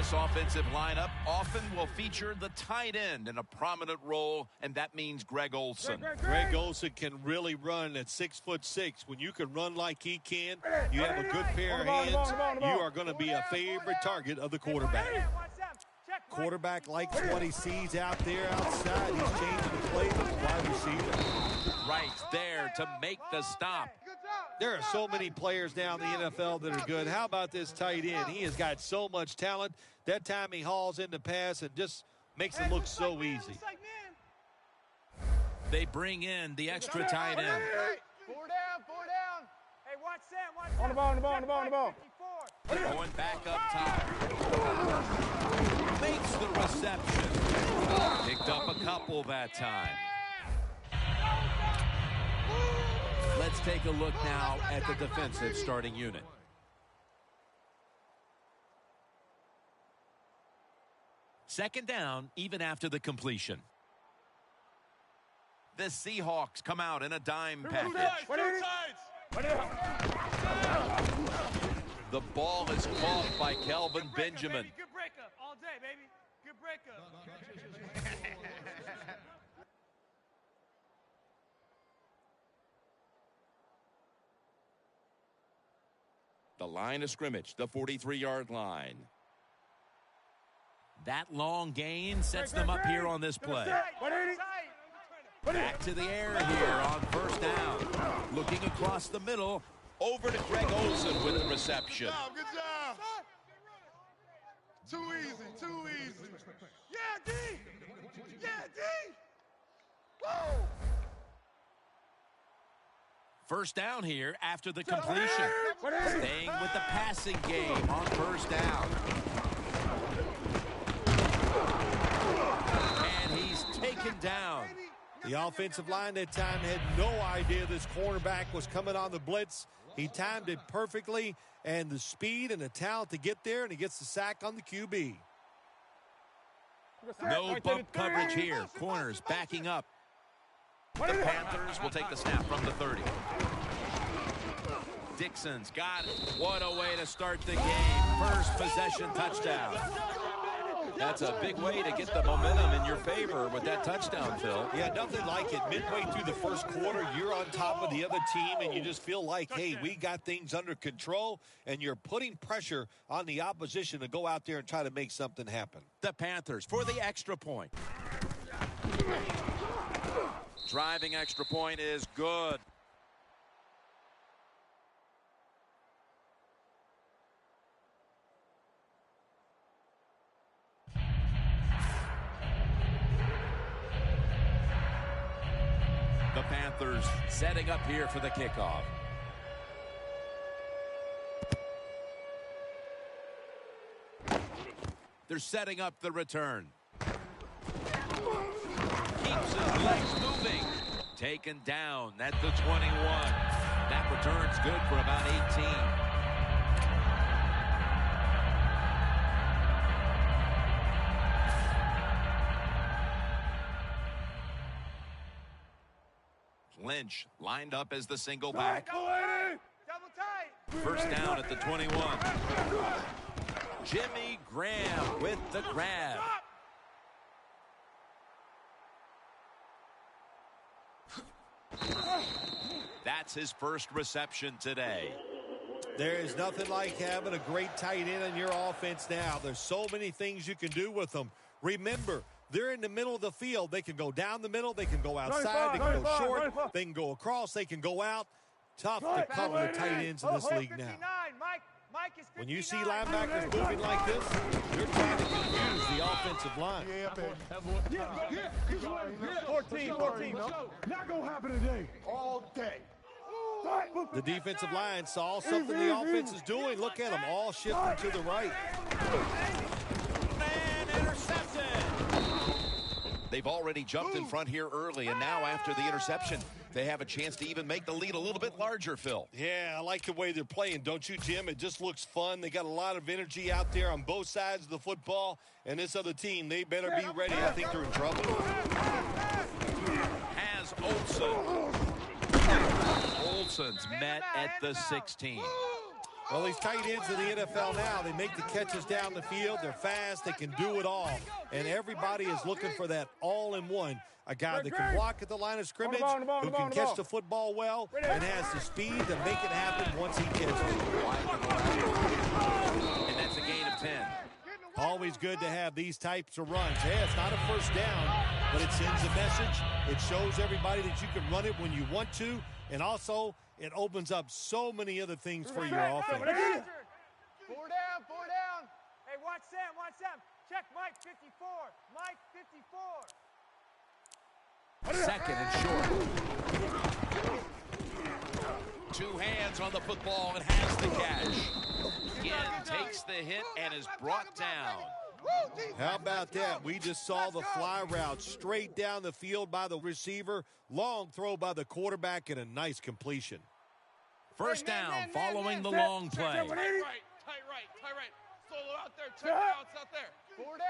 This offensive lineup often will feature the tight end in a prominent role, and that means Greg Olsen. Greg Olsen can really run at 6'6". When you can run like he can, you have a good pair of hands, you are going to be a favorite target of the quarterback. Quarterback likes what he sees out there outside. He's changing the play to the wide receiver. Right there to make the stop. There are so many players now in the NFL that are good. How about this tight end? He has got so much talent. That time he hauls in the pass and just makes it look so easy. They bring in the extra tight end. Four down. Hey, watch Sam. On the ball. They're going back up top. Makes the reception. Picked up a couple that time. Let's take a look now at the defensive starting unit. Second down, even after the completion. The Seahawks come out in a dime package. The ball is caught by Kelvin Benjamin. Good breakup all day, baby. Good breakup. The line of scrimmage, the 43-yard line. That long gain sets them up here on this play. Back to the air here on first down. Looking across the middle, over to Greg Olsen with the reception. Good job. Too easy. Yeah, D. Woo! First down here after the completion. Staying with the passing game on first down. And he's taken down. The offensive line that time had no idea this cornerback was coming on the blitz. He timed it perfectly, and the speed and the talent to get there, and he gets the sack on the QB. No bump coverage here. Corners backing up. The Panthers will take the snap from the 30. Dixon's got it. What a way to start the game. First possession touchdown. That's a big way to get the momentum in your favor with that touchdown, Phil. Yeah, nothing like it. Midway through the first quarter, you're on top of the other team, and you just feel like, hey, we got things under control, and you're putting pressure on the opposition to go out there and try to make something happen. The Panthers for the extra point. Driving extra point is good. The Panthers setting up here for the kickoff. They're setting up the return. Keeps his legs moving. Taken down at the 21. That return's good for about 18. Lynch lined up as the single back. Double tight. First down at the 21. Jimmy Graham with the grab. That's his first reception today. There is nothing like having a great tight end in your offense now. There's so many things you can do with them. Remember, they're in the middle of the field. They can go down the middle. They can go outside. They can go short. They can go across. They can go out. Tough to cover the tight ends in this league now. When you see linebackers moving like this, you're trying to confuse the offensive line. 14. Not gonna happen today. All day. The defensive line saw something the offense is doing. Look at them all shifting to the right. And intercepted. They've already jumped in front here early, and now after the interception, they have a chance to even make the lead a little bit larger, Phil. Yeah, I like the way they're playing, don't you, Jim? It just looks fun. They got a lot of energy out there on both sides of the football, and this other team, they better be ready. I think they're in trouble. Has Olsen's met at the 16. Well, these tight ends in the NFL now, they make the catches down the field. They're fast. They can do it all. And everybody is looking for that all-in-one. A guy that can block at the line of scrimmage, who can catch the football well, and has the speed to make it happen once he catches it. And that's a gain of 10. Always good to have these types of runs. Hey, it's not a first down, but it sends a message. It shows everybody that you can run it when you want to, and also it opens up so many other things for your offense. 4 down, 4 down. Hey, watch Sam. Check Mike 54. Mike 54. Second and short. Two hands on the football and has the catch. Again, takes the hit and is brought down. How about that? We just saw the fly route straight down the field by the receiver. Long throw by the quarterback and a nice completion. First down following the long play. Tight right. Solo out there. Check out there. 4 down.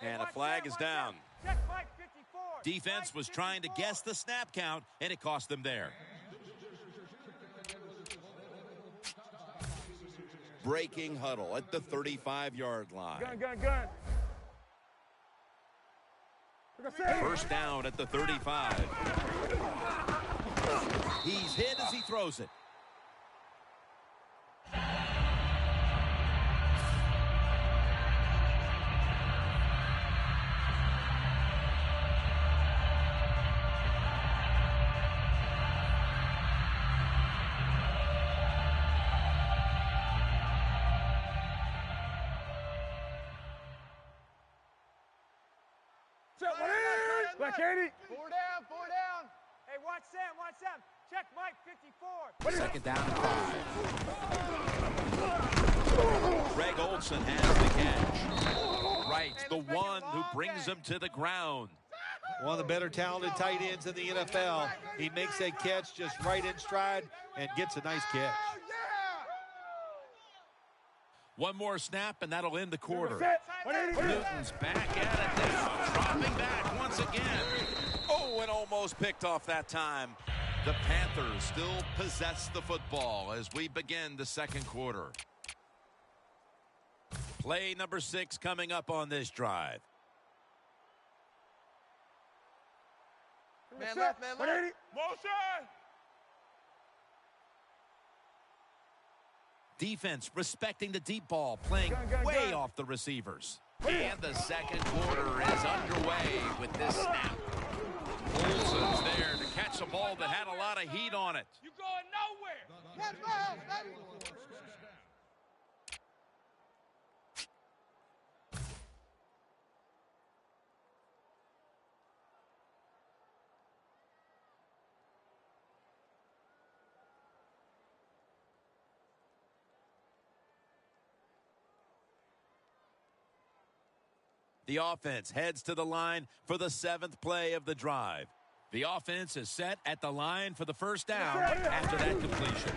And a flag is down. Check Mike 54. Defense was trying to guess the snap count, and it cost them there. Breaking huddle at the 35-yard line. Gun. First down at the 35. He's hit as he throws it. Black Katie. 4 down. Hey, watch Sam. Check Mike 54. Second down and 5. Greg Olsen has the catch. Right, the one who brings him to the ground. One of the better talented tight ends in the NFL. He makes that catch just right in stride and gets a nice catch. One more snap, and that'll end the quarter. Newton's back at it now, dropping back once again. Oh, and almost picked off that time. The Panthers still possess the football as we begin the second quarter. Play number 6 coming up on this drive. Man left. Motion. Defense respecting the deep ball, playing way off the receivers. And the second quarter is underway with this snap. Olsen's there to catch a ball that had a lot of heat on it. You going nowhere. The offense heads to the line for the 7th play of the drive. The offense is set at the line for the first down after that completion.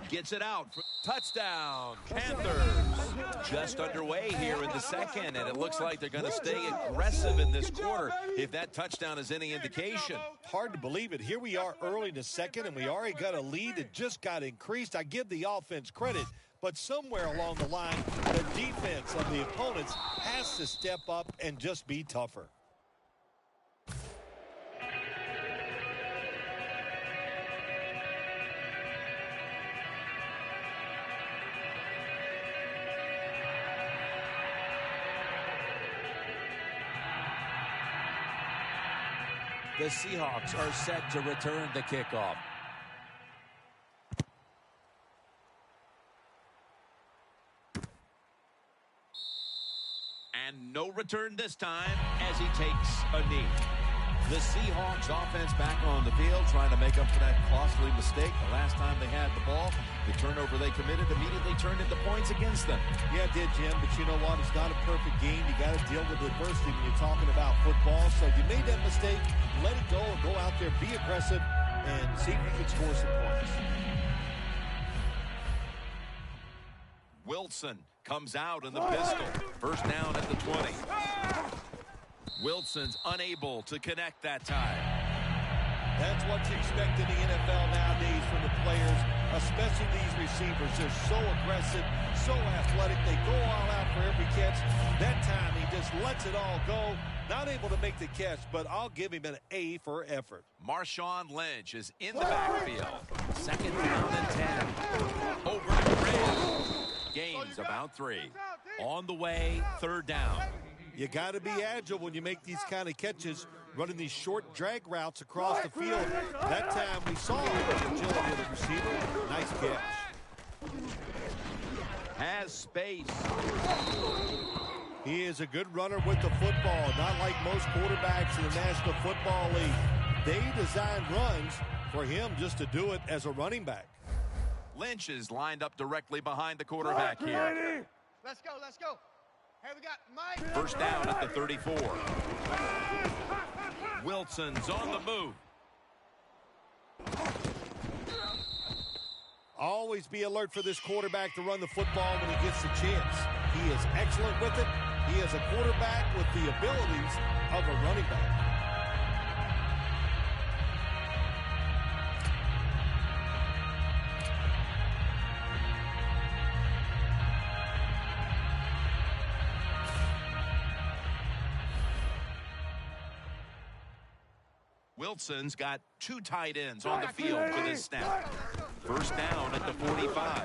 Gets it out for touchdown, Panthers. Just underway here in the second, and it looks like they're going to stay aggressive in this quarter if that touchdown is any indication. Hard to believe it. Here we are early in the second, and we already got a lead. It just got increased. I give the offense credit, but somewhere along the line, the defense of the opponents has to step up and just be tougher. The Seahawks are set to return the kickoff. And no return this time as he takes a knee. The Seahawks offense back on the field trying to make up for that costly mistake. The last time they had the ball, the turnover they committed immediately turned into points against them. Yeah, it did, Jim, but you know what? It's not a perfect game. You got to deal with adversity when you're talking about football. So you made that mistake, let it go and go out there, be aggressive, and see if you can score some points. Wilson comes out in the pistol. First down at the 20. Wilson's unable to connect that time. That's what you expect in the NFL nowadays from the players, especially these receivers. They're so aggressive, so athletic. They go all out for every catch. That time he just lets it all go. Not able to make the catch, but I'll give him an A for effort. Marshawn Lynch is in the backfield. Second down and 10. Over to Graham. Gains about 3. On the way, third down. You got to be agile when you make these kind of catches, running these short drag routes across the field. That time we saw the agility of the receiver. Nice catch. Has space. He is a good runner with the football, not like most quarterbacks in the National Football League. They design runs for him just to do it as a running back. Lynch is lined up directly behind the quarterback here. Let's go, let's go. Here we got Mike. First down at the 34. Wilson's on the move. Always be alert for this quarterback to run the football when he gets the chance. He is excellent with it. He is a quarterback with the abilities of a running back. Wilson's got 2 tight ends on the field for this snap. First down at the 45.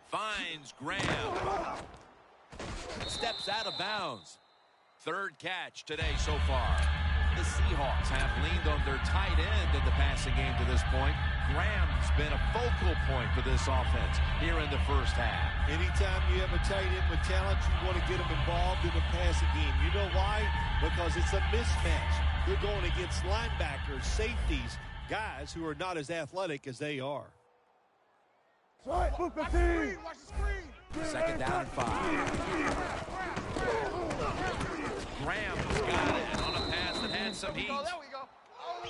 Finds Graham. Steps out of bounds. Third catch today so far. The Seahawks have leaned on their tight end in the passing game to this point. Graham's been a focal point for this offense here in the first half. Anytime you have a tight end with talent, you want to get them involved in the passing game. You know why? Because it's a mismatch. You're going against linebackers, safeties, guys who are not as athletic as they are. Watch the screen. Second down and 5. Graham's got it on a pass that had some heat. There we go. Oh,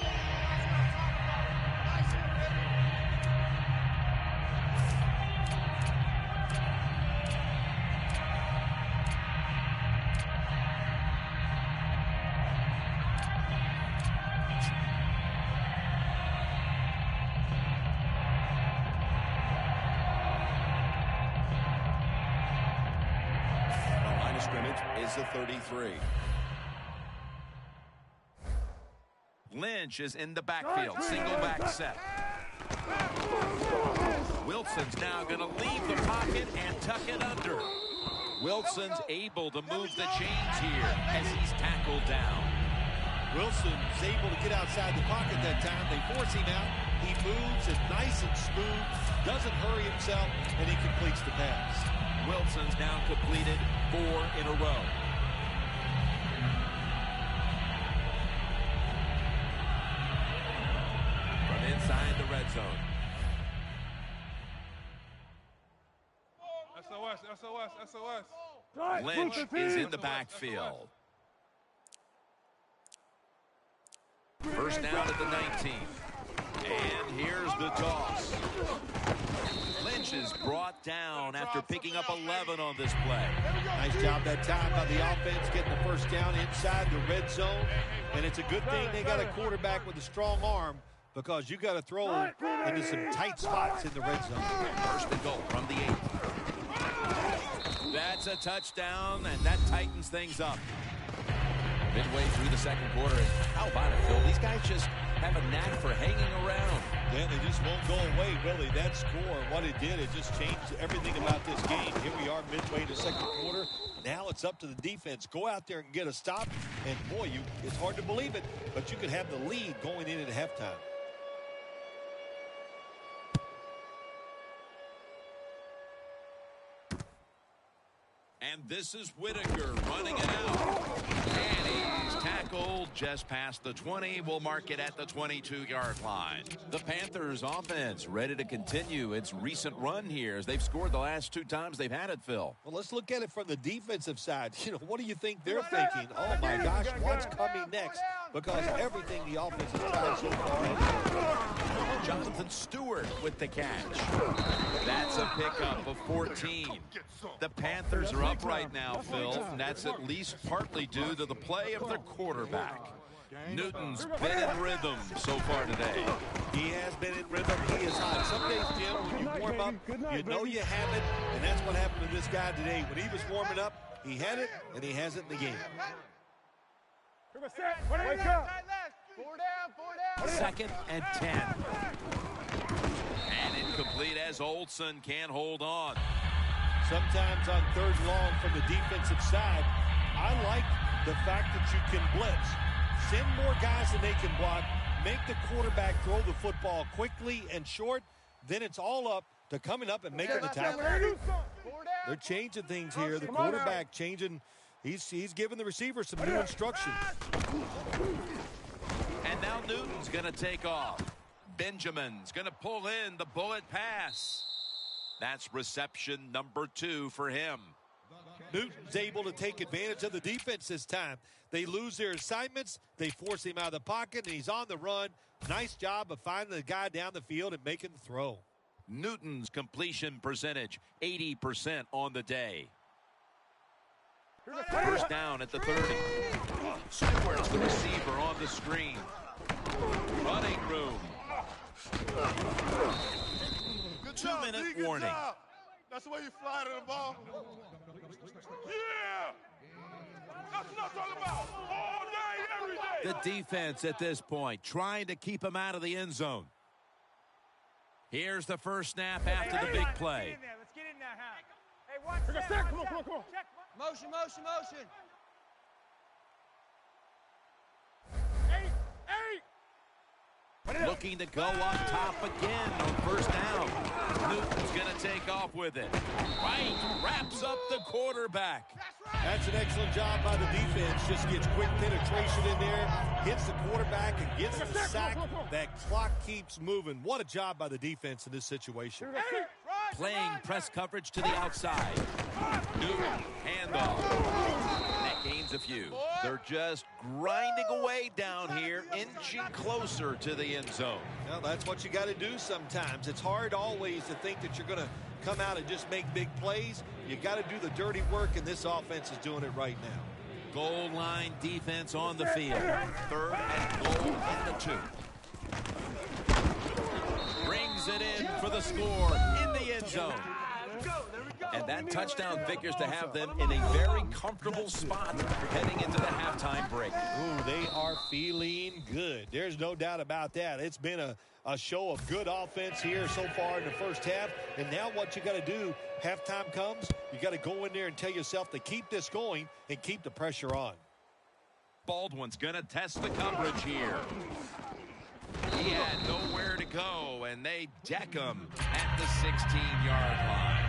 is the 33. Lynch is in the backfield. Single back set. Wilson's now going to leave the pocket and tuck it under. Wilson's able to move the chains here as he's tackled down. Wilson's able to get outside the pocket that time. They force him out. He moves it nice and smooth, doesn't hurry himself, and he completes the pass. Wilson's now completed 4 in a row. From inside the red zone. SOS. Lynch is in the backfield. First down at the 19. And here's the toss. Lynch is brought down after picking up 11 on this play. Nice job that time by the offense getting the first down inside the red zone. And it's a good thing they got a quarterback with a strong arm, because you got to throw into some tight spots in the red zone. First and goal from the 8. That's a touchdown, and that tightens things up. Midway through the second quarter, and how about it, Phil? These guys just have a knack for hanging around. Yeah, they just won't go away, really. That score, what it did, it just changed everything about this game. Here we are midway to second quarter. Now it's up to the defense. Go out there and get a stop. And, boy, it's hard to believe it, but you could have the lead going in at halftime. And this is Whitaker running it out. And he's tackled just past the 20. We'll mark it at the 22-yard line. The Panthers offense ready to continue its recent run here as they've scored the last 2 times they've had it, Phil. Well, let's look at it from the defensive side. What do you think they're thinking? Oh, my gosh, what's coming next? Because everything the offense has tried so far. Jonathan Stewart with the catch. That's a pickup of 14. The Panthers are up right now, Phil, and that's at least partly due to the play of their quarterback. Newton's been in rhythm so far today. He has been in rhythm. He is hot. Some days, Jim, when you warm up, you know you have it, and that's what happened to this guy today. When he was warming up, he had it, and he has it in the game. Wake up. 4 down. 2nd and 10. And incomplete as Olsen can't hold on. Sometimes on 3rd and long from the defensive side, I like the fact that you can blitz. Send more guys than they can block. Make the quarterback throw the football quickly and short. Then it's all up to coming up and making the tackle. They're changing things here. The quarterback changing. He's giving the receiver some new instructions. And now Newton's going to take off. Benjamin's going to pull in the bullet pass. That's reception number 2 for him. Newton's able to take advantage of the defense this time. They lose their assignments. They force him out of the pocket, and he's on the run. Nice job of finding the guy down the field and making the throw. Newton's completion percentage, 80% on the day. First down at the 30. Squares the receiver on the screen. Running room. Good job, 2-minute good warning. job. That's the way you fly to the ball. Yeah! That's what I'm talking about. All day, every day. The defense at this point trying to keep him out of the end zone. Here's the first snap after the big play. Let's get in there, huh? Hey, watch that. Come on. Check. Motion. Looking to go on top again on first down. Newton's going to take off with it. Right, wraps up the quarterback. That's an excellent job by the defense. Just gets quick penetration in there, hits the quarterback, and gets the sack. That clock keeps moving. What a job by the defense in this situation. Playing press coverage to the outside. Newton, handoff. That gains a few. They're just grinding away down here, inching closer to the end zone. Well, that's what you got to do sometimes. It's hard always to think that you're going to come out and just make big plays. You got to do the dirty work, and this offense is doing it right now. Goal line defense on the field. 3rd and goal in the 2. Brings it in for the score in the end zone. And that touchdown figures to have them in a very comfortable spot heading into the halftime break. Ooh, they are feeling good. There's no doubt about that. It's been a show of good offense here so far in the first half. And now what you got to do, halftime comes, you got to go in there and tell yourself to keep this going and keep the pressure on. Baldwin's going to test the coverage here. He had nowhere to go, and they deck him at the 16-yard line.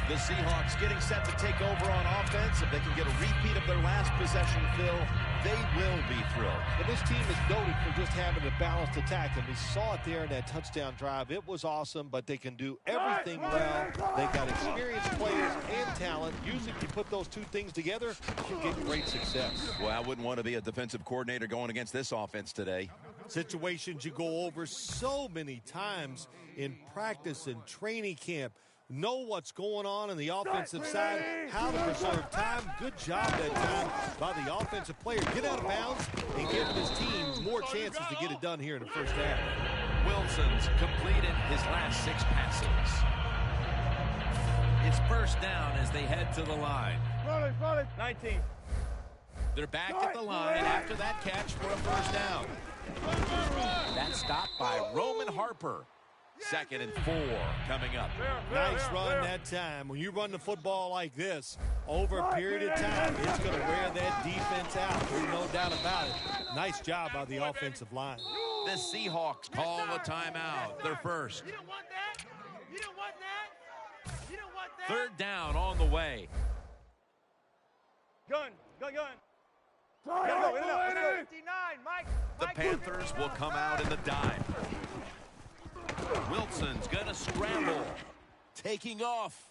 The Seahawks getting set to take over on offense. If they can get a repeat of their last possession, Phil, they will be thrilled. But this team is noted for just having a balanced attack, and we saw it there in that touchdown drive. It was awesome, but they can do everything well. They've got experienced players and talent. Usually if you put those two things together, you get great success. Well, I wouldn't want to be a defensive coordinator going against this offense today. Situations you go over so many times in practice and training camp. Know what's going on the offensive side, how to preserve time. Good job that time by the offensive player. Get out of bounds and give his team more chances to get it done here in the first half. Wilson's completed his last 6 passes. It's first down as they head to the line. 19. They're back at the line after that catch for a first down. That's stopped by Roman Harper. 2nd and 4 coming up. Nice run that time. When you run the football like this, over a period of time, it's going to wear that defense out. There's no doubt about it. Nice job by the offensive line. The Seahawks call a timeout. Their first. You don't want that. You don't want that. You don't want that. 3rd down on the way. Gun. Go. 59, Mike. The Panthers will come out in the dime. Wilson's gonna scramble. Taking off.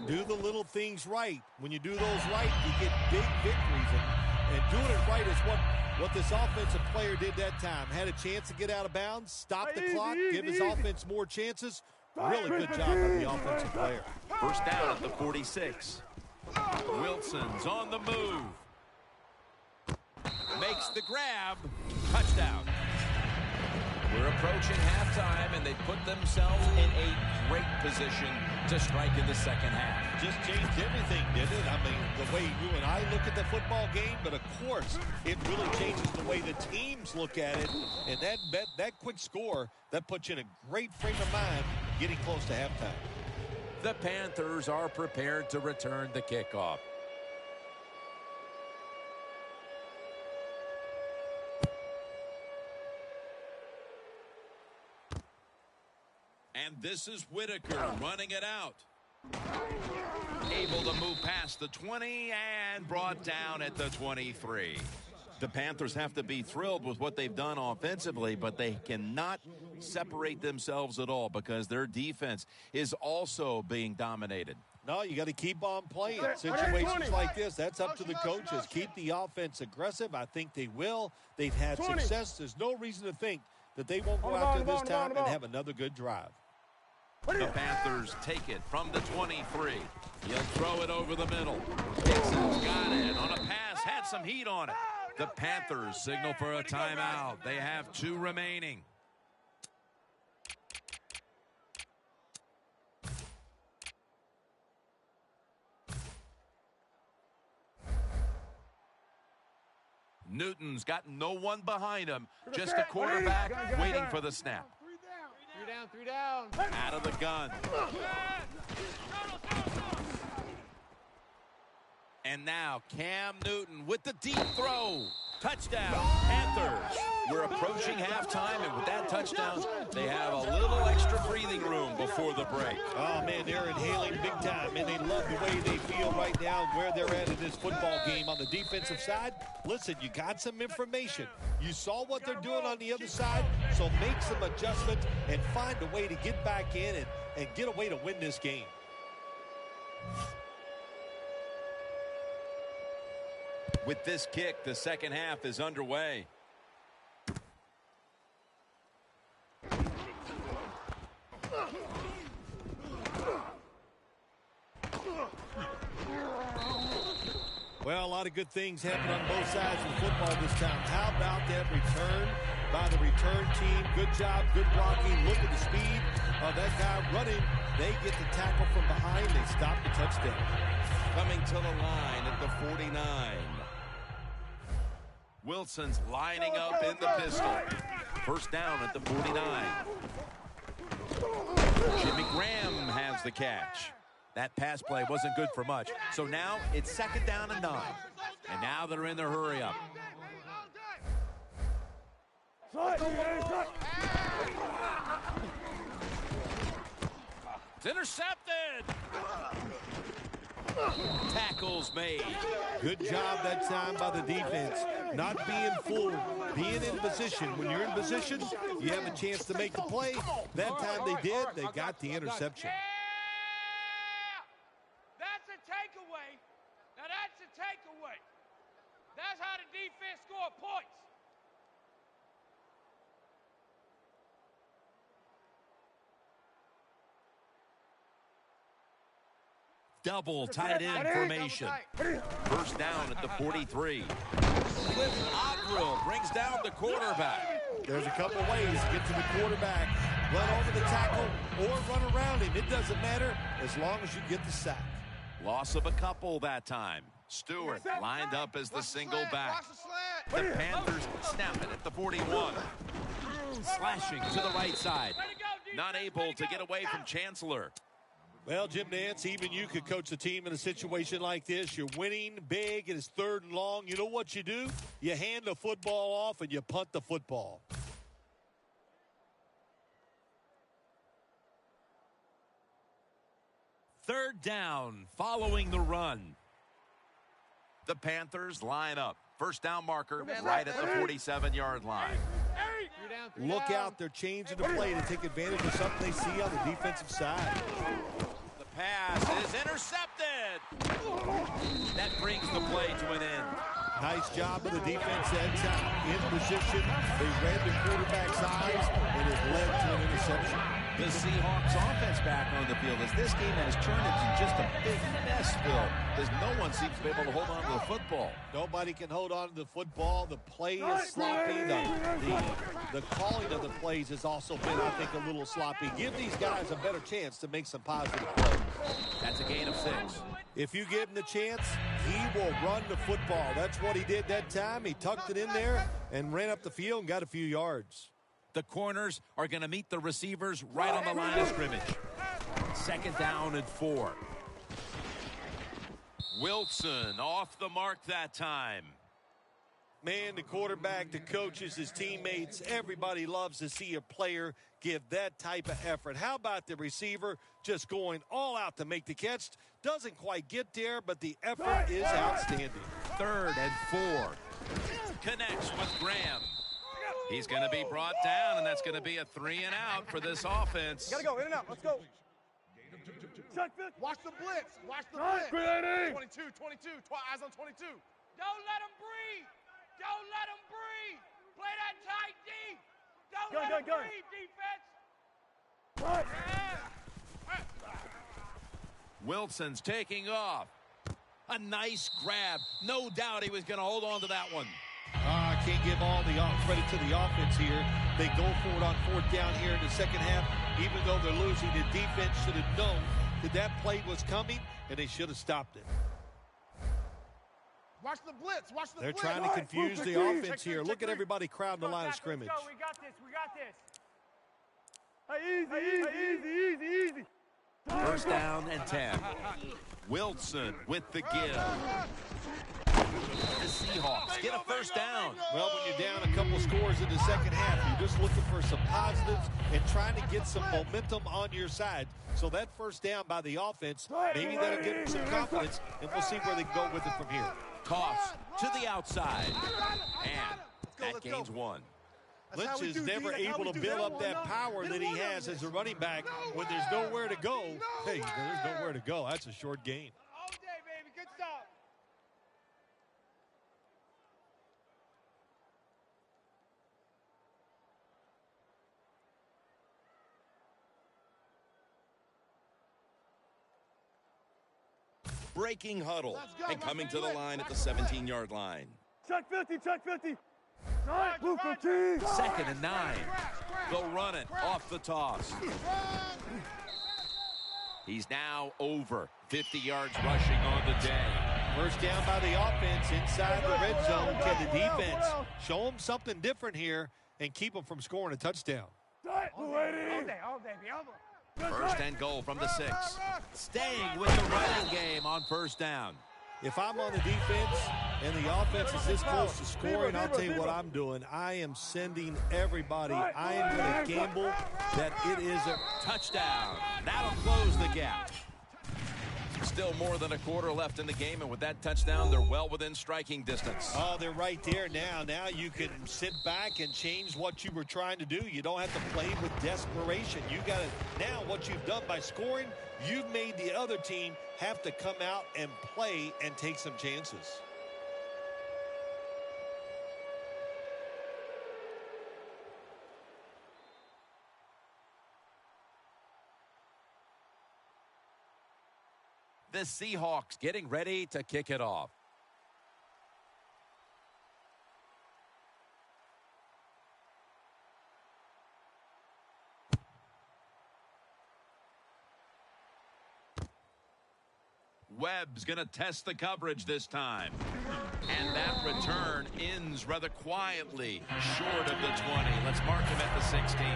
Do the little things right. When you do those right, you get big victories. And doing it right is what this offensive player did that time. Had a chance to get out of bounds, stop the clock, give his offense more chances. Really good job by the offensive player. First down at the 46. Wilson's on the move. Makes makes the grab. Touchdown. We're approaching halftime, and they put themselves in a great position to strike in the second half. Just changed everything, didn't it? I mean, the way you and I look at the football game, but of course, it really changes the way the teams look at it. And that quick score, that puts you in a great frame of mind getting close to halftime. The Panthers are prepared to return the kickoff. And this is Whitaker running it out. Able to move past the 20 and brought down at the 23. The Panthers have to be thrilled with what they've done offensively, but they cannot separate themselves at all because their defense is also being dominated. No, you got to keep on playing. Situations like this, that's up to the coaches. Keep the offense aggressive. I think they will. They've had success. There's no reason to think that they won't go out there this time and have another good drive. The Panthers take it from the 23. He'll throw it over the middle. Dixon's got it on a pass, had some heat on it. The Panthers signal for a timeout. They have 2 remaining. Newton's got no one behind him, just a quarterback waiting for the snap. 3 down. Out of the gun. And now Cam Newton with the deep throw. Touchdown, Panthers. We're approaching halftime, and with that touchdown, they have a little extra breathing room before the break. Oh, man, they're inhaling big time, and they love the way they feel right now where they're at in this football game. On the defensive side, listen, you got some information. You saw what they're doing on the other side, so make some adjustments and find a way to get back in and get a way to win this game. With this kick, the second half is underway. Well, a lot of good things happen on both sides of the football this time. How about that return by the return team? Good job, good blocking. Look at the speed of that guy running. They get the tackle from behind. They stop the touchdown. Coming to the line at the 49. Wilson's lining up in the pistol. First down at the 49. Jimmy Graham has the catch. That pass play wasn't good for much. So now it's second down and 9. And now they're in their hurry up. It's intercepted. Tackles made. Good job that time by the defense. Not being fooled, being in position. When you're in position, you have a chance to make the play. That time they did. They got the interception. That's a takeaway. Now that's a takeaway. That's how the defense score points. Double tight end formation. First down at the 43. Cliff Averill brings down the quarterback. There's a couple ways to get to the quarterback. Run over the tackle or run around him. It doesn't matter as long as you get the sack. Loss of a couple that time. Stewart lined up as the single back. The Panthers snap it at the 41. Slashing to the right side. Not able to get away from Chancellor. Well, Jim Nance, even you could coach the team in a situation like this. You're winning big, and it's 3rd and long. You know what you do? You hand the football off, and you punt the football. Third down following the run. The Panthers line up. First down marker right at the 47-yard line. Look out. They're changing the play to take advantage of something they see on the defensive side. The pass is intercepted. That brings the play to an end. Nice job of the defense that time. In position. They read the quarterback's eyes, and it led to an interception. The Seahawks offense back on the field as this game has turned into just a big mess, Phil, as no one seems to be able to hold on to the football. Nobody can hold on to the football. The play is sloppy. The calling of the plays has also been, I think, a little sloppy. Give these guys a better chance to make some positive plays. That's a gain of 6. If you give him the chance, he will run the football. That's what he did that time. He tucked it in there and ran up the field and got a few yards. The corners are going to meet the receivers right on the line of scrimmage. 2nd down and 4. Wilson off the mark that time. Man, the quarterback, the coaches, his teammates, everybody loves to see a player give that type of effort. How about the receiver just going all out to make the catch? Doesn't quite get there, but the effort is outstanding. 3rd and 4. Connects with Graham. He's going to be brought down, and that's going to be a 3 and out for this offense. Gotta go, in and out, let's go. Watch the blitz. Watch the blitz. 22, eyes on 22. Don't let him breathe. Don't let him breathe. Play that tight D. Don't let him breathe, defense. Wilson's taking off. A nice grab. No doubt he was going to hold on to that one. I can't give all the credit to the offense here. They go for it on 4th down here in the second half. Even though they're losing, the defense should have known that play was coming, and they should have stopped it. Watch the blitz. Watch the They're blitz. trying to confuse the offense here. Look at everybody crowding the line of scrimmage. Let's go, we got this, Easy. 1st down and 10. Wilson with the give. The Seahawks get a 1st down. Well, when you're down a couple scores in the second half, you're just looking for some positives and trying to get some momentum on your side. So that 1st down by the offense, maybe that'll give them some confidence, and we'll see where they can go with it from here. Toss to the outside. And that gains 1. Lynch is never able to build up that power that he has as a running back when there's nowhere to go. Hey, there's nowhere to go. That's a short gain. All day, baby, good stuff. Breaking huddle and coming to the line at the 17-yard line. Check 50. 2nd and 9. They'll run it off the toss. He's now over 50 yards rushing on the day. 1st down by the offense inside the red zone. Can the defense show them something different here and keep them from scoring a touchdown? All day, be over. 1st and goal from the 6. Staying with the running game on 1st down. If I'm on the defense and the offense is this close to scoring, I'll tell you what I'm doing. I am sending everybody. I am going to gamble that it is a Touchdown. That'll close the gap. Still more than a quarter left in the game, and with that touchdown, they're well within striking distance. Oh, they're right there now. Now you can sit back and change what you were trying to do. You don't have to play with desperation. You got to, now what you've done by scoring, you've made the other team have to come out and play and take some chances. The Seahawks getting ready to kick it off. Webb's going to test the coverage this time. And that return ends rather quietly, short of the 20. Let's mark him at the 16.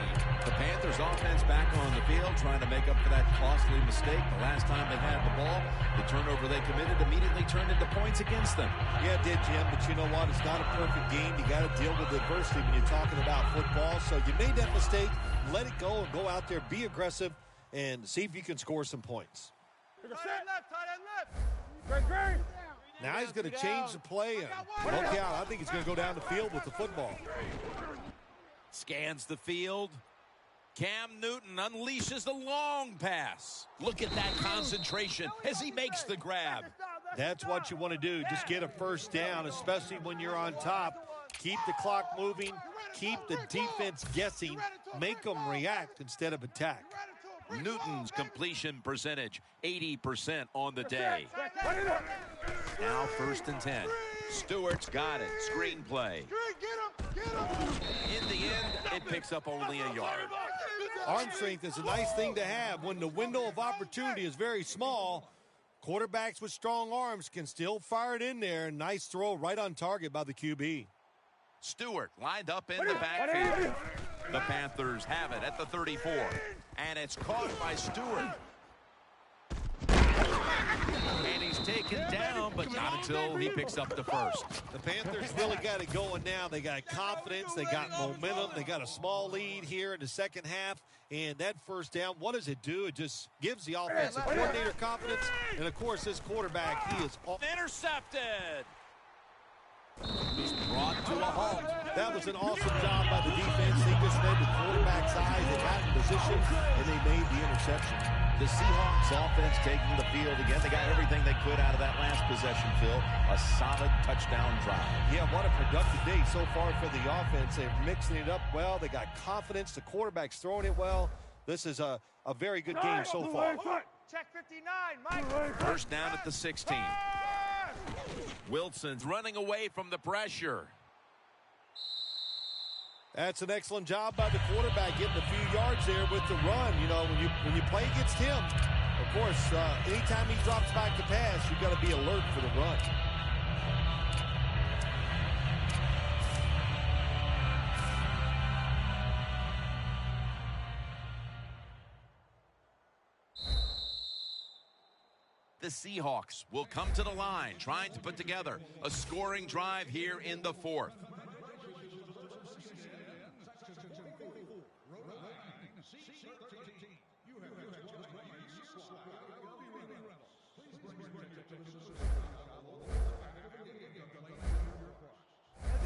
The Panthers offense back on the field, trying to make up for that costly mistake. The last time they had the ball, the turnover they committed immediately turned into points against them. Yeah, it did, Jim, but you know what? It's not a perfect game. You got to deal with adversity when you're talking about football. So you made that mistake, let it go, and go out there, be aggressive, and see if you can score some points. Tight end left. Great. Now he's going to change the play and look out. I think he's going to go down the field with the football. Scans the field. Cam Newton unleashes the long pass. Look at that concentration as he makes the grab. That's what you want to do. Just get a 1st down, especially when you're on top. Keep the clock moving. Keep the defense guessing. Make them react instead of attack. Newton's completion percentage, 80% on the day. Now 1st and 10. Stewart's got it. Screenplay. In the end, it picks up only a yard. Arm strength is a nice thing to have when the window of opportunity is very small. Quarterbacks with strong arms can still fire it in there. Nice throw right on target by the QB. Stewart lined up in the backfield. The Panthers have it at the 34. And it's caught by Stewart. And he's taken down, but not until he picks up the first. The Panthers really got it going now. They got confidence. They got momentum. They got a small lead here in the second half. And that first down, what does it do? It just gives the offensive coordinator confidence. And, of course, this quarterback, he is intercepted. He's brought to a halt. That was an awesome job by the defense. They just read the quarterback's eyes. They got in position, and they made the interception. The Seahawks offense taking the field again. They got everything they could out of that last possession, Phil. A solid touchdown drive. Yeah, what a productive day so far for the offense. They're mixing it up well. They got confidence. The quarterback's throwing it well. This is a very good game so far. Check 59, Mike. First down at the 16. Wilson's running away from the pressure. That's an excellent job by the quarterback, getting a few yards there with the run. You know, when you play against him, of course, anytime he drops back to pass, you've got to be alert for the run. The Seahawks will come to the line, trying to put together a scoring drive here in the 4th.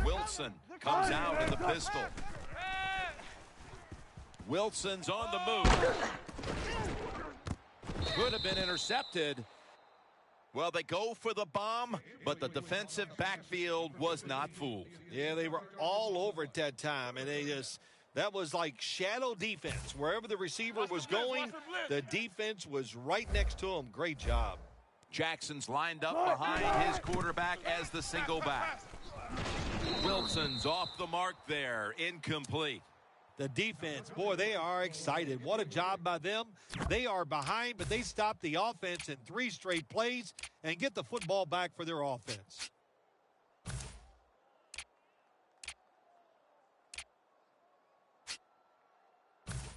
Wilson comes out in the pistol. Wilson's on the move. Could have been intercepted. Well, they go for the bomb, but the defensive backfield was not fooled. Yeah, they were all over at that time, and that was like shadow defense. Wherever the receiver was going, the defense was right next to him. Great job. Jackson's lined up behind his quarterback as the single back. Wilson's off the mark there, incomplete. The defense, boy, they are excited. What a job by them. They are behind, but they stop the offense in 3 straight plays and get the football back for their offense.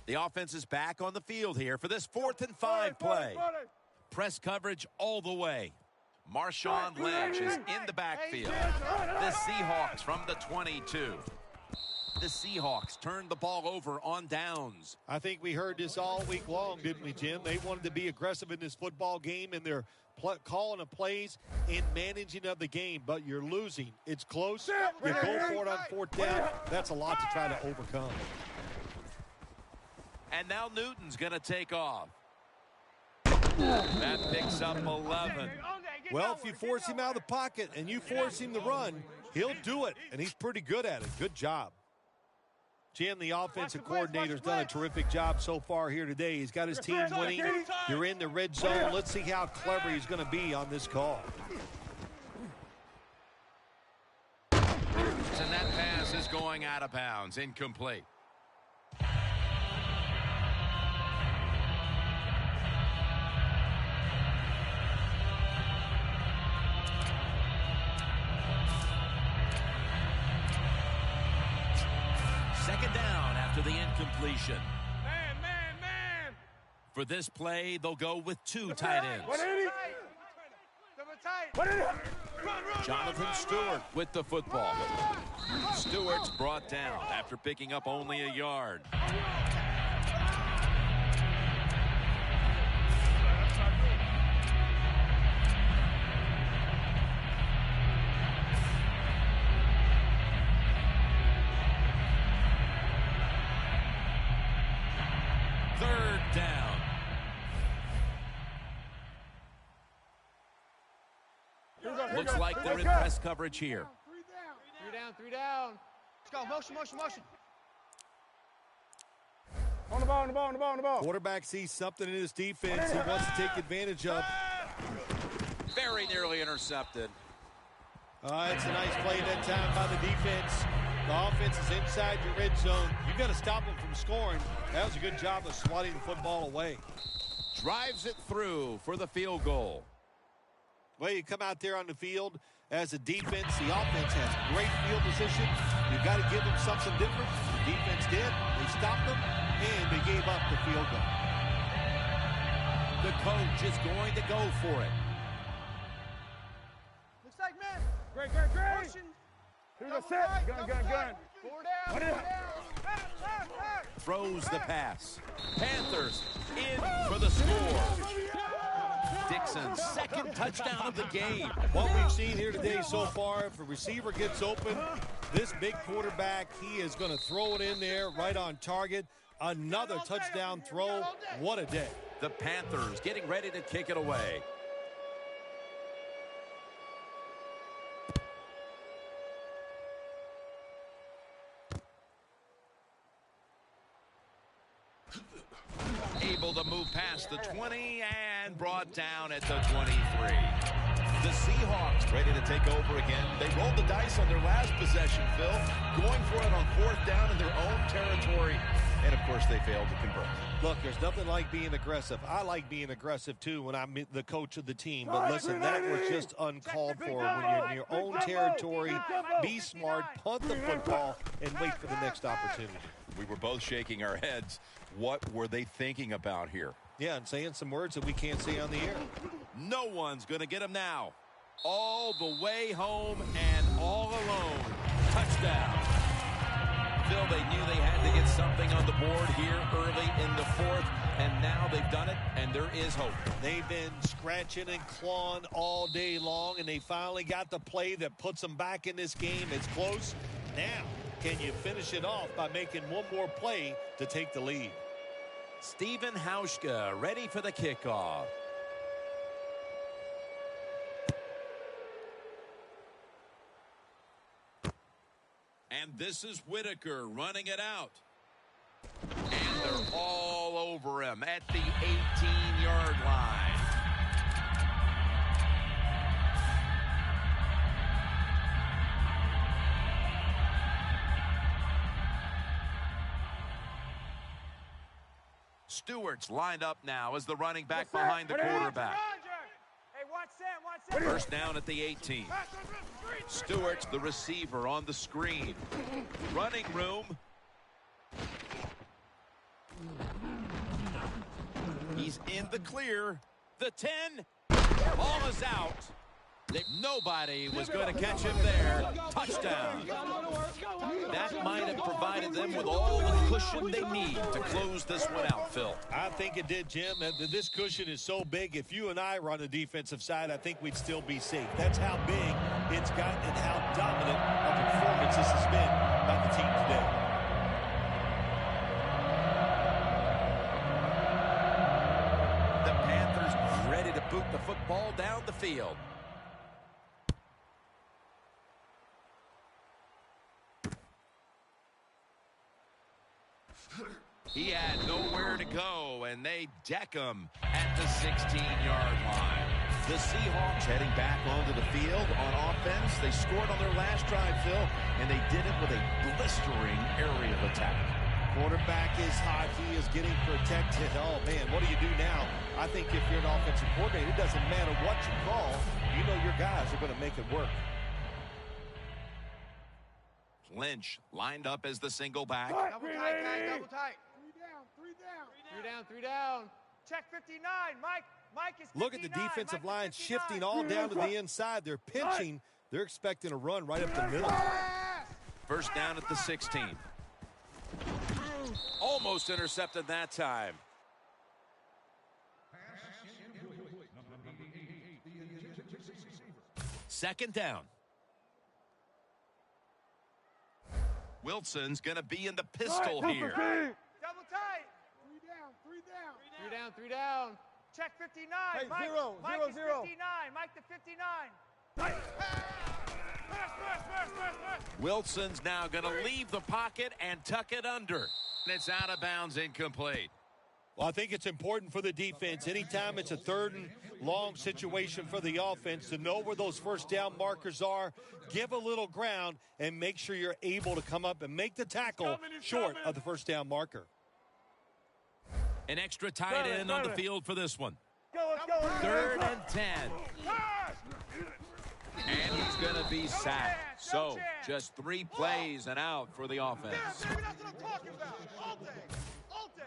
The offense is back on the field here for this 4th and 5 play. Press coverage all the way. Marshawn Lynch is in the backfield. The Seahawks from the 22. The Seahawks turned the ball over on downs. I think we heard this all week long, didn't we, Jim? They wanted to be aggressive in this football game, and they're calling the plays and managing of the game, but you're losing. It's close. You go for it on 4th down. That's a lot to try to overcome. And now Newton's going to take off. That picks up 11. Well, if you force him out of the pocket and you force him to run, he'll do it, and he's pretty good at it. Good job. Jim, the offensive coordinator's done a terrific job so far here today. He's got his team winning. You're in the red zone. Let's see how clever he's going to be on this call. And that pass is going out of bounds, incomplete. Second down after the incompletion. Man. For this play, they'll go with 2 tight ends. Jonathan Stewart with the football. Stewart's brought down after picking up only a yard. Third down. Looks like they're in press coverage here. 3 down. Let's go, motion, motion, motion. On the ball, on the ball, on the ball, on the ball. Quarterback sees something in his defense he wants to take advantage of. Very nearly intercepted. It's a nice play that time by the defense. The offense is inside your red zone. You've got to stop them from scoring. That was a good job of swatting the football away. Drives it through for the field goal. Well, you come out there on the field as a defense. The offense has great field position. You've got to give them something different. The defense did. They stopped them, and they gave up the field goal. The coach is going to go for it. Looks like man. Great, great, great. Motion. Here we go, set. Gun, gun, gun. 4 down, 4 down. Throws the pass. Panthers in for the score. Dixon's second touchdown of the game. What we've seen here today so far, if a receiver gets open, this big quarterback, he is going to throw it in there right on target. Another touchdown throw. What a day. The Panthers getting ready to kick it away. Able to move past the 20 and brought down at the 23. The Seahawks ready to take over again. They rolled the dice on their last possession, Phil, going for it on 4th down in their own territory. And, of course, they failed to convert. Look, there's nothing like being aggressive. I like being aggressive, too, when I'm the coach of the team. But, listen, that was just uncalled for. When you're in your own territory, be smart, punt the football, and wait for the next opportunity. We were both shaking our heads. What were they thinking about here? Yeah, and saying some words that we can't say on the air. No one's going to get him now. All the way home and all alone. Touchdown. Phil, they knew they had to get something on the board here early in the 4th, and now they've done it, and there is hope. They've been scratching and clawing all day long, and they finally got the play that puts them back in this game. It's close. Now, can you finish it off by making one more play to take the lead? Steven Hauschka ready for the kickoff. And this is Whitaker running it out. And they're all over him at the 18-yard line. Stewart's lined up now as the running back behind the quarterback. Hey, watch Sam, First down at the 18. Stewart's the receiver on the screen. Running room. He's in the clear. The 10. Ball is out. Nobody was going to catch him there. Touchdown. That might have provided them with all the cushion they need to close this one out, Phil. I think it did, Jim. This cushion is so big, if you and I were on the defensive side, I think we'd still be safe. That's how big it's gotten and how dominant a performance this has been by the team today. The Panthers ready to boot the football down the field. He had nowhere to go, and they deck him at the 16-yard line. The Seahawks heading back onto the field on offense. They scored on their last drive, Phil, and they did it with a blistering area of attack. Quarterback is hot. He is getting protected. Oh, man, what do you do now? I think if you're an offensive coordinator, it doesn't matter what you call. You know your guys are going to make it work. Lynch lined up as the single back. Double tight, guys, double tight. 3 down. Check 59. Mike is 59. Look at the defensive line shifting all down to the inside. They're pinching. They're expecting a run right up the middle. First down at the 16. Almost intercepted that time. Second down. Wilson's going to be in the pistol here. Double tight. 3 down. Check 59. Hey, Mike, zero, Mike zero, is zero. 59. Mike to 59. Wilson's now going to leave the pocket and tuck it under. And it's out of bounds, incomplete. Well, I think it's important for the defense. Anytime it's a 3rd and long situation for the offense to know where those first down markers are, give a little ground, and make sure you're able to come up and make the tackle short of the first down marker. An extra tight end on the field for this one. Let's go. 3rd and 10. And he's going to be sacked. So, just 3 plays and out for the offense. Yeah, baby, that's what I'm talking about. All day. All day.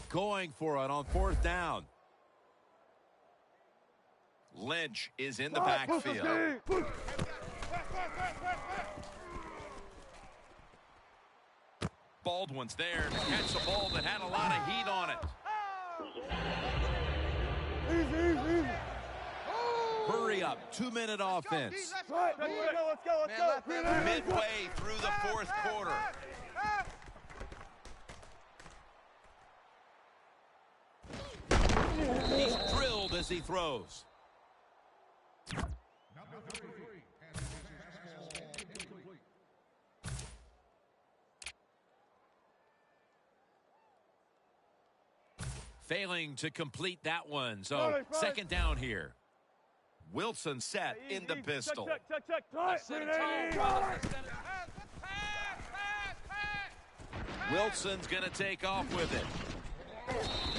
Going for it on 4th down. Lynch is in the backfield. Baldwin's there to catch the ball that had a lot of heat on it. Easy. Hurry up, 2-minute offense. Let's go. Midway through the 4th quarter. He's drilled as he throws. Failing to complete that one. So 2nd down here. Wilson set in the pistol. Check. Wilson's going to take off with it.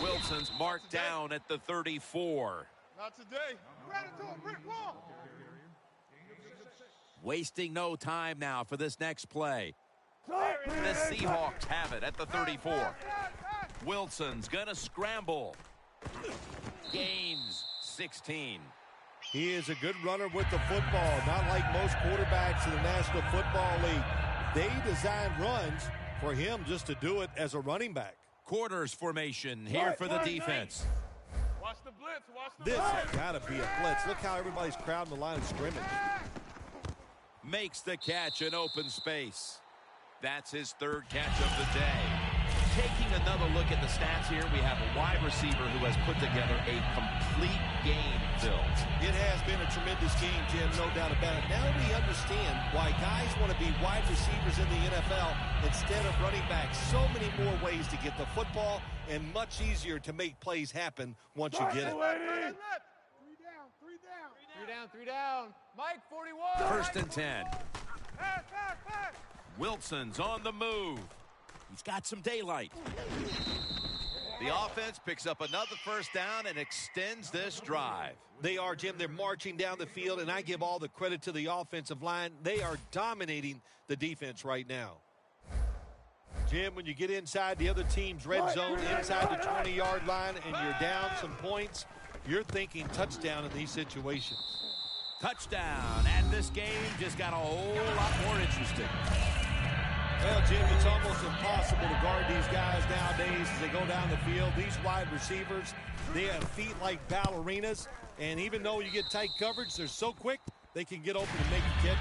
Wilson's marked down at the 34. Not today. Ran into a brick wall. Wasting no time now for this next play. The Seahawks have it at the 34. Wilson's going to scramble. Gains 16. He is a good runner with the football, not like most quarterbacks in the National Football League. They design runs for him just to do it as a running back. Quarters formation here for the defense. Watch the blitz. This has got to be a blitz. Look how everybody's crowding the line of scrimmage. Makes the catch in open space. That's his 3rd catch of the day. Taking another look at the stats here, we have a wide receiver who has put together a complete game, Phil. It has been a tremendous game, Jim, no doubt about it. Now we understand why guys want to be wide receivers in the NFL instead of running backs. So many more ways to get the football and much easier to make plays happen once you get it. 3 down. Mike, 41. 1st and 10. Pass. Wilson's on the move. He's got some daylight. The offense picks up another 1st down and extends this drive. They are, Jim. They're marching down the field, and I give all the credit to the offensive line. They are dominating the defense right now. Jim, when you get inside the other team's red zone, inside the 20-yard line, and you're down some points, you're thinking touchdown in these situations. Touchdown, and this game just got a whole lot more interesting. Well, Jim, it's almost impossible to guard these guys nowadays as they go down the field. These wide receivers, they have feet like ballerinas, and even though you get tight coverage, they're so quick, they can get open and make a catch.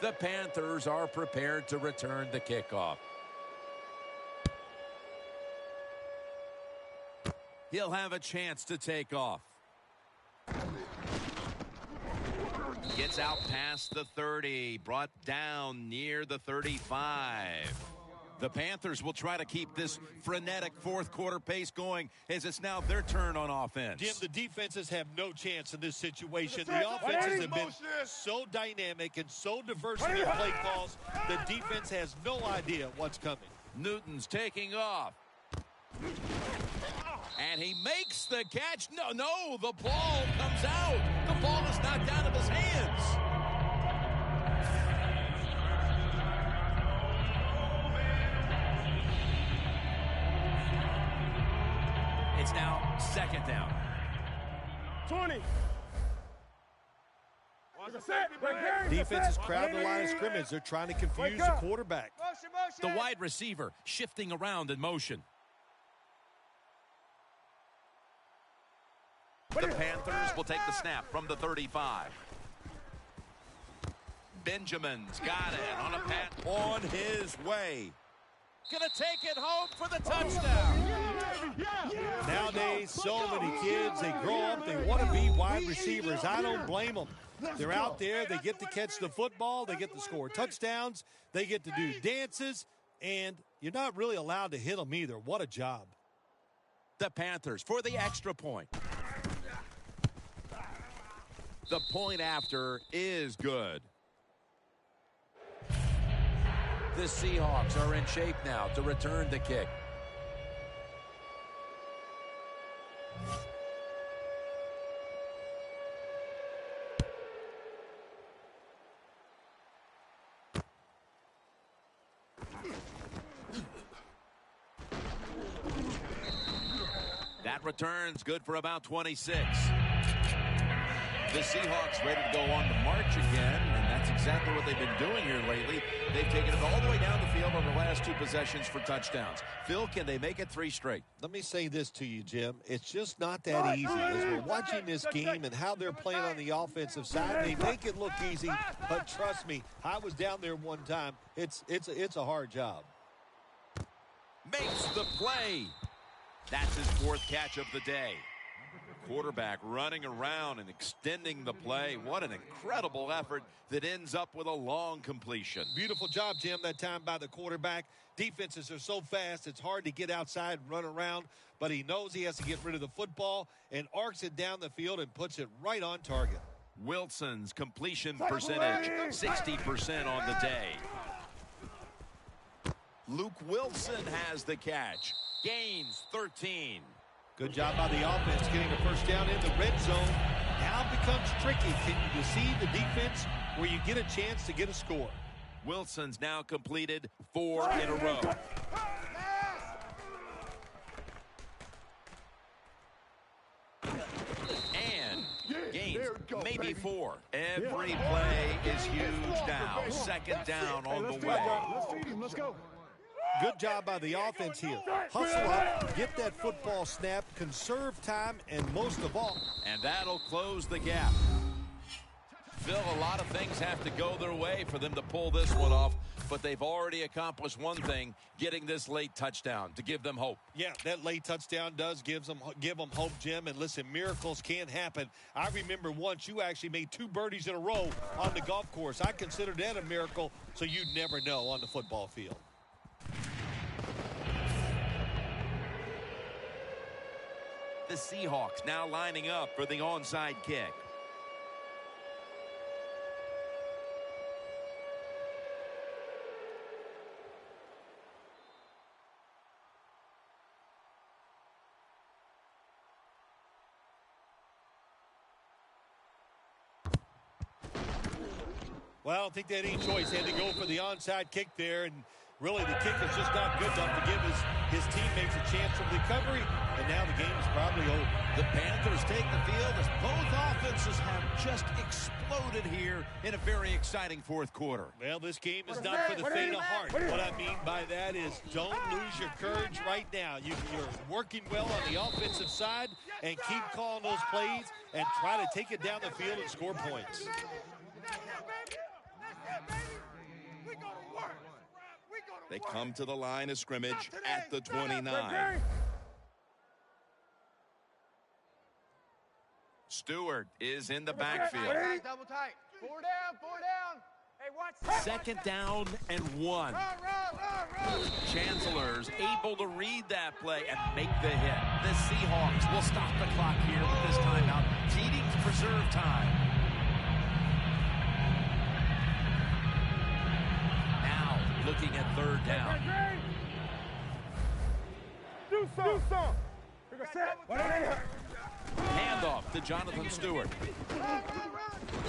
The Panthers are prepared to return the kickoff. He'll have a chance to take off. Gets out past the 30, brought down near the 35. The Panthers will try to keep this frenetic 4th quarter pace going as it's now their turn on offense. Jim, the defenses have no chance in this situation. The offenses have been so dynamic and so diverse in their play calls, the defense has no idea what's coming. Newton's taking off. And he makes the catch. No, the ball comes out. The ball is knocked out of his hands. It's now 2nd down. 20. Defense is crowding the line of scrimmage. They're trying to confuse the quarterback. Motion. The wide receiver shifting around in motion. The Panthers will take the snap from the 35. Benjamin's got it on a pat on his way. Gonna take it home for the touchdown. Nowadays, so many kids, they grow up, they want to be wide receivers. I don't blame them. They're out there, they get to catch the football, they get to score touchdowns, they get to do dances, and you're not really allowed to hit them either. What a job. The Panthers for the extra point. The point after is good. The Seahawks are in shape now to return the kick. That return's good for about 26. The Seahawks ready to go on the march again, and that's exactly what they've been doing here lately. They've taken it all the way down the field over the last 2 possessions for touchdowns. Phil, can they make it 3 straight? Let me say this to you, Jim. It's just not that easy. As we're watching this game and how they're playing on the offensive side, they make it look easy, but trust me, I was down there one time. It's a hard job. Makes the play. That's his 4th catch of the day. Quarterback running around and extending the play. What an incredible effort that ends up with a long completion. Beautiful job, Jim, that time by the quarterback. Defenses are so fast, it's hard to get outside and run around, but he knows he has to get rid of the football and arcs it down the field and puts it right on target. Wilson's completion percentage, 60% on the day. Luke Wilson has the catch. Gains 13. Good job by the offense getting a first down in the red zone. Now it becomes tricky. Can you deceive the defense where you get a chance to get a score? Wilson's now completed 4 in a row. And gains maybe 4. Every play is huge now. 2nd down on the way. Let's feed him. Let's go. Good job by the offense here. Hustle up, get that football snap, conserve time, and most of all. And that'll close the gap. Phil, a lot of things have to go their way for them to pull this one off, but they've already accomplished one thing, getting this late touchdown to give them hope. Yeah, that late touchdown does give them hope, Jim. And listen, miracles can happen. I remember once you actually made 2 birdies in a row on the golf course. I consider that a miracle, so you'd never know on the football field. The Seahawks now lining up for the onside kick. Well, I don't think they had any choice. They had to go for the onside kick there, and really the kick is just not good enough to give his teammates a chance of recovery, and now the game is probably over. The Panthers take the field as both offenses have just exploded here in a very exciting 4th quarter. Well, this game is not for the faint of heart. What I mean by that is don't lose your courage right now. You're working well on the offensive side, and keep calling those plays and try to take it down the field and score points. They come to the line of scrimmage at the 29. Stewart is in the backfield. Double tight. 4 down. Hey, watch. 2nd down and 1. Run. Chancellor's able to read that play and make the hit. The Seahawks will stop the clock here with this timeout, needing to preserve time. Now looking at 3rd down. Do some. Handoff to Jonathan Stewart.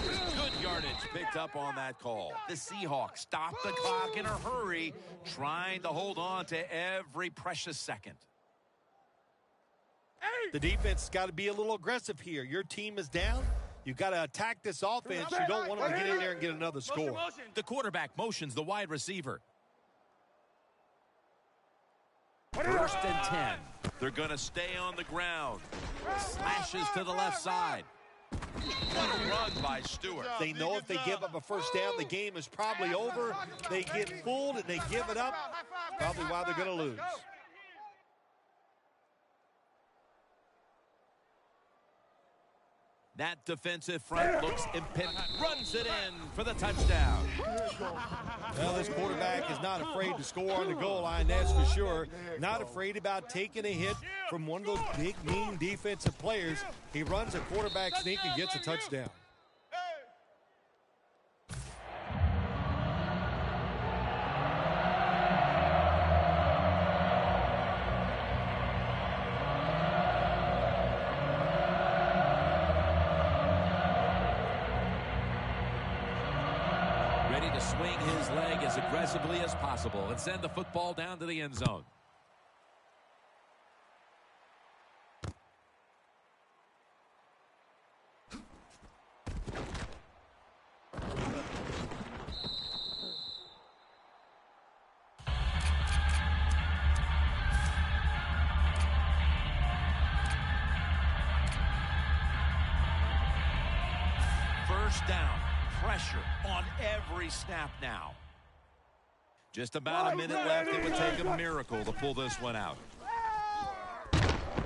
Good yardage picked up on that call. The Seahawks stop the clock in a hurry, trying to hold on to every precious second. The defense has got to be a little aggressive here. Your team is down. You've got to attack this offense. You don't want them to get in there and get another score. The quarterback motions the wide receiver. 1st and 10. They're going to stay on the ground. Slashes to the left side. What a run by Stewart. They know if they give up a first down, the game is probably over. They get fooled and they give it up. Probably why they're going to lose. That defensive front looks impending. Runs it in for the touchdown. Well, this quarterback is not afraid to score on the goal line, that's for sure. Not afraid about taking a hit from one of those big, mean defensive players. He runs a quarterback sneak and gets a touchdown. Ready to swing his leg as aggressively as possible and send the football down to the end zone. First down. Pressure on every snap now. Just about a minute left. It would take a miracle to pull this one out.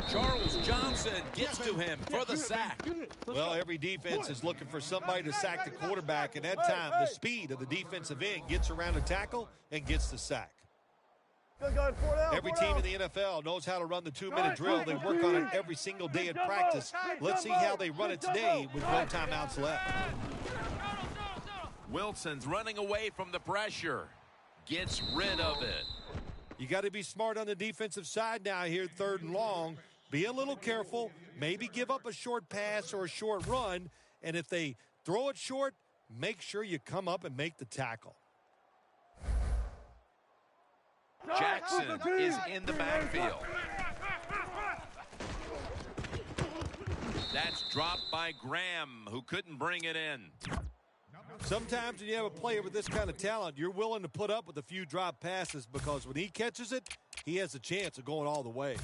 Charles Johnson gets to him for the sack. Well, every defense is looking for somebody to sack the quarterback, and that time the speed of the defensive end gets around the tackle and gets the sack. Every team in the NFL knows how to run the 2-minute drill. They work on it every single day at practice. Let's see how they run it today with no timeouts left. Wilson's running away from the pressure. Gets rid of it. You got to be smart on the defensive side now here, 3rd and long. Be a little careful. Maybe give up a short pass or a short run. And if they throw it short, make sure you come up and make the tackle. Jackson is in the backfield. That's dropped by Graham, who couldn't bring it in. Sometimes when you have a player with this kind of talent, you're willing to put up with a few drop passes because when he catches it, he has a chance of going all the way.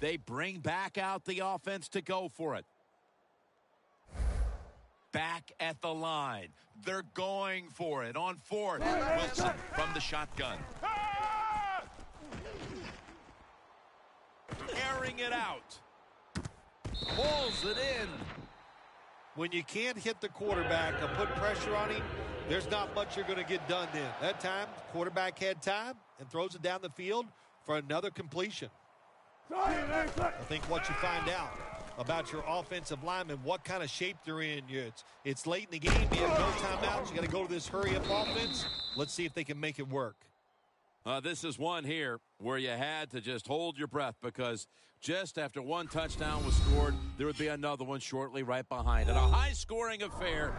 They bring back out the offense to go for it. Back at the line. They're going for it on 4th. Wilson from the shotgun. Airing it out. Pulls it in. When you can't hit the quarterback and put pressure on him, there's not much you're going to get done then. That time, the quarterback had time and throws it down the field for another completion. I think what you find out about your offensive linemen, what kind of shape they're in. It's late in the game. You have no timeouts. You got to go to this hurry-up offense. Let's see if they can make it work. This is one here where you had to just hold your breath because just after one touchdown was scored, there would be another one shortly right behind it. A high-scoring affair.